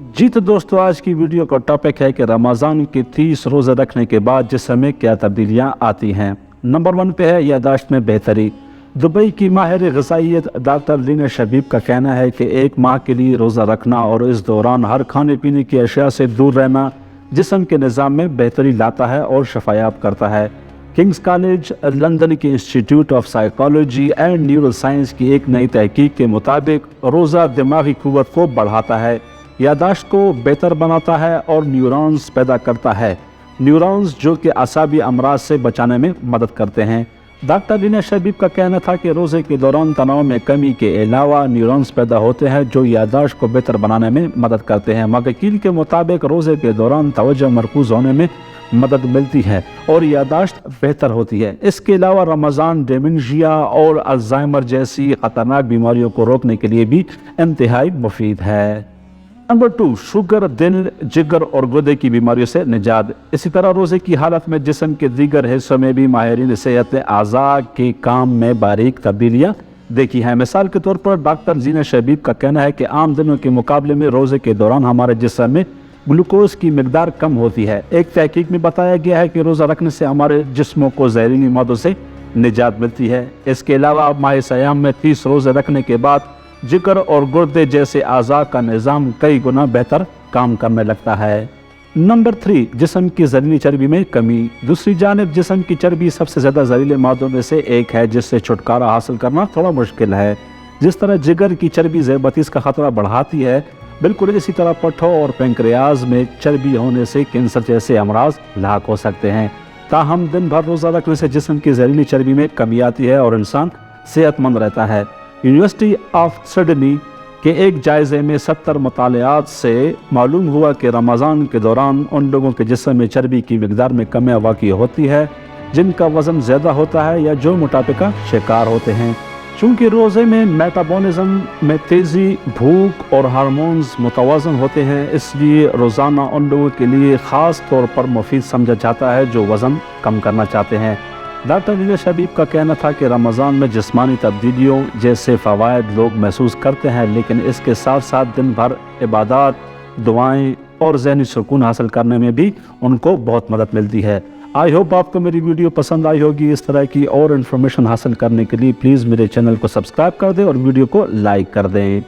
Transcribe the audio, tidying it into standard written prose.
जी तो दोस्तों, आज की वीडियो का टॉपिक है कि रमज़ान के 30 रोज़े रखने के बाद जिस्म में क्या तब्दीलियाँ आती हैं। नंबर 1 पे है यादाश्त में बेहतरी। दुबई की माहिर ग़िज़ाइयत डॉक्टर लीना शबीब का कहना है कि 1 माह के लिए रोज़ा रखना और इस दौरान हर खाने पीने की अशिया से दूर रहना जिस्म के निज़ाम में बेहतरी लाता है और शफायाब करता है। किंग्स कॉलेज लंदन के institute of psychology and neuro science की एक नई तहकीक के मुताबिक रोज़ा दिमागी क़ुव्वत को बढ़ाता है, यादाश्त को बेहतर बनाता है और न्यूरॉन्स पैदा करता है, न्यूरॉन्स जो कि असाबी अमराज से बचाने में मदद करते हैं। डॉक्टर लीना शबीब का कहना था कि रोज़े के दौरान तनाव में कमी के अलावा न्यूरॉन्स पैदा होते हैं जो यादाश्त को बेहतर बनाने में मदद करते हैं। वकील के मुताबिक रोज़े के दौरान तवज्जो मरकूज़ होने में मदद मिलती है और यादाश्त बेहतर होती है। इसके अलावा रमज़ान डेमेंशिया और अल्जाइमर जैसी ख़तरनाक बीमारियों को रोकने के लिए भी इंतहाई मुफीद है। नंबर 2, शुगर, दिल, जिगर और गुर्दे की बीमारियों से निजात। इसी तरह रोज़े की हालत में जिस्म के दीगर हिस्सों में भी माहिरीन सेहत ने आज़ा के काम में बारीक तब्दीलियाँ देखी हैं। मिसाल के तौर पर डॉक्टर लीना शबीब का कहना है कि आम दिनों के मुकाबले में रोज़े के दौरान हमारे जिस्म में ग्लूकोज की मिकदार कम होती है। एक तहकीक में बताया गया है कि रोज़ा रखने से हमारे जिस्मों को जहरीली मदों से निजात मिलती है। इसके अलावा माह सयाम में 30 रोज़े रखने के बाद जिगर और गुर्दे जैसे आज़ा का निज़ाम कई गुना बेहतर काम करने लगता है। नंबर 3, जिस्म की ज़हरीली चर्बी में कमी। दूसरी जानिब जिस्म की चर्बी सबसे ज़्यादा जहरीले मादों में से एक है जिससे छुटकारा हासिल करना थोड़ा मुश्किल है। जिस तरह जिगर की चर्बी ज़ेबतीस का ख़तरा बढ़ाती है, बिल्कुल इसी तरह पट्ठों और पेंक्रियाज में चर्बी होने से कैंसर जैसे अमराज लाक हो सकते हैं। ताहम दिन भर रोज़ा रखने से जिस्म की ज़हरीली चर्बी में कमी आती है और इंसान सेहतमंद रहता है। यूनिवर्सिटी ऑफ सिडनी के एक जायजे में 70 मुतालियात से मालूम हुआ कि रमज़ान के दौरान उन लोगों के जिस्म में चर्बी की मिकदार में कमी वाक़ई होती है जिनका वज़न ज़्यादा होता है या जो मोटापे का शिकार होते हैं। चूँकि रोज़े में मेटाबॉलिज्म में तेज़ी, भूख और हार्मोन्स मुतवाज़न होते हैं, इसलिए रोज़ाना उन लोगों के लिए ख़ास तौर पर मुफीद समझा जाता है जो वज़न कम करना चाहते हैं। डॉक्टर लीना शबीब का कहना था कि रमज़ान में जिस्मानी तब्दीलियों जैसे फ़वायद लोग महसूस करते हैं, लेकिन इसके साथ साथ दिन भर इबादत, दुआएं और ज़हनी सुकून हासिल करने में भी उनको बहुत मदद मिलती है। आई होप आपको मेरी वीडियो पसंद आई होगी। इस तरह की और इन्फॉर्मेशन हासिल करने के लिए प्लीज़ मेरे चैनल को सब्सक्राइब कर दें और वीडियो को लाइक कर दें।